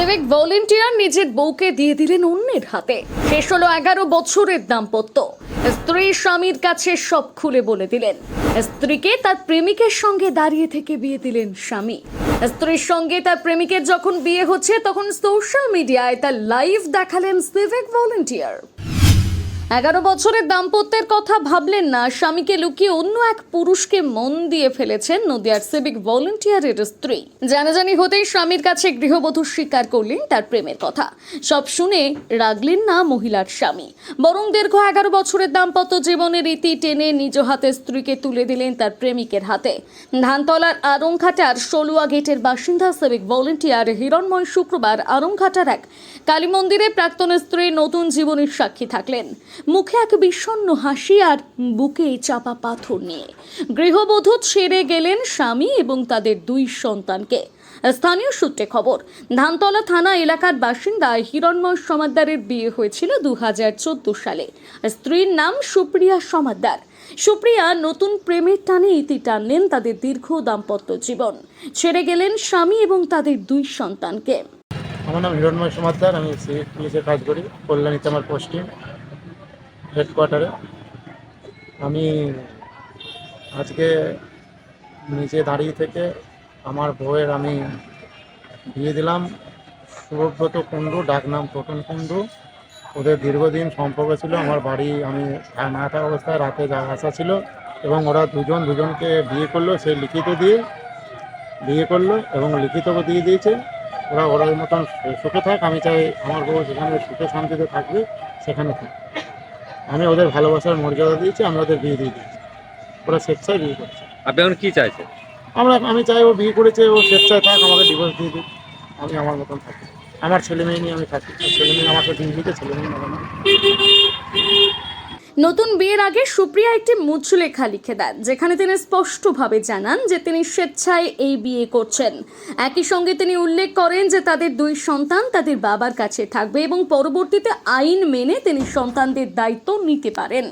Civic volunteer নিজের বউকে দিয়ে দিলেন অন্যের হাতে। শেষ হলো 11 বছরের দাম্পত্য। স্ত্রী স্বামীর কাছে সব খুলে বলে দিলেন। স্ত্রীকে তার প্রেমিকের সঙ্গে দাঁড়িয়ে থেকে বিয়ে দিলেন স্বামী। স্ত্রীর সঙ্গে তার প্রেমিকের যখন বিয়ে হচ্ছে তখন সোশ্যাল মিডিয়ায় তার লাইভ দেখালেন সিভিক ভলেন্টিয়ার। 11 বছরের দাম্পত্যের কথা ভাবলেন না, স্বামীকে লুকিয়ে অন্য এক পুরুষকে মন দিয়ে ফেলেছেন নদিয়ার সিভিক ভলেন্টিয়ারের স্ত্রী। জানাজানি হতেই স্বামীর কাছে গৃহবধূ স্বীকার করলেন তার প্রেমের কথা। সব শুনে রাগলেন না মহিলার স্বামী, বরং দীর্ঘ 11 বছরের দাম্পত্য জীবনের রীতি টেনে নিজ হাতে স্ত্রীকে তুলে দিলেন তার প্রেমিকের হাতে। ধানতলার আরংঘাটার সলুয়া গেটের বাসিন্দা সিভিক ভলেন্টিয়ার হিরণময় শুক্রবার আরংঘাটার এক কালী মন্দিরে প্রাক্তন স্ত্রীর নতুন জীবনের সাক্ষী থাকলেন। মুখে এক বিষণ্ণ হাসি আর বুকে চাপা পাথর নিয়ে গৃহবধূ ছেড়ে গেলেন স্বামী এবং তাদের 2 সন্তানকে। স্থানীয় সূত্রে খবর, ধানতলা থানা এলাকার বাসিন্দা হিরণময় সমাদ্দারের বিয়ে হয়েছিল 2014 সালে। স্ত্রীর নাম সুপ্রিয়া সমাদ্দার। সুপ্রিয়া নতুন প্রেমের টানে ইতি টানলেন তাদের দীর্ঘ দাম্পত্য জীবন। ছেড়ে গেলেন স্বামী এবং তাদের 2 সন্তানকে। আমার নাম হিরণময় সমাদ্দার। আমি সিভিক পুলিশে কাজ করি, কল্যাণীতে আমার পোস্টিং, হেডকোয়ার্টারে। আমি আজকে নিচে দাঁড়িয়ে থেকে আমার বউয়ের আমি বিয়ে দিলাম সুব্রত কুণ্ডু, ডাকনাম টোটন কুণ্ডু। ওদের দীর্ঘদিন সম্পর্ক ছিল। আমার বাড়ি আমি না থাকা অবস্থায় রাতে যাওয়া আসা ছিল এবং ওরা দুজনকে বিয়ে করলো। সে লিখিত দিয়ে বিয়ে করলো এবং লিখিত দিয়ে দিয়েছে। ওরা ওর মতন সুখে থাক, আমি চাই আমার বউ যেখানে সুখে শান্তিতে থাকবে সেখানে থাক। আমি ওদের ভালোবাসার মর্যাদা দিয়েছি, আমি ওদের বিয়ে দিয়ে দিয়েছি। ওরা স্বেচ্ছায় বিয়ে করছে। আপনি এখন কি চাইছেন? আমি চাই ও বিয়ে করেছে, ও স্বেচ্ছায় থাক, আমাকে ডিভোর্স দিয়ে দিক, আমি আমার মতন থাকি। আমার ছেলে মেয়ে নিয়ে আমি থাকি, ছেলে মেয়ে আমাকে দিন দিতে, ছেলে মেয়ে আমাকে। নতুন বিয়ের আগে সুপ্রিয়া একটি মুচলেখা লিখে দেন, যেখানে তিনি স্পষ্টভাবে জানান যে তিনি স্বেচ্ছায় এই বিয়ে করছেন। একই সঙ্গে তিনি উল্লেখ করেন যে তাদের 2 সন্তান তাদের বাবার কাছে থাকবে এবং পরবর্তীতে আইন মেনে তিনি সন্তানদের দায়িত্ব নিতে পারেন।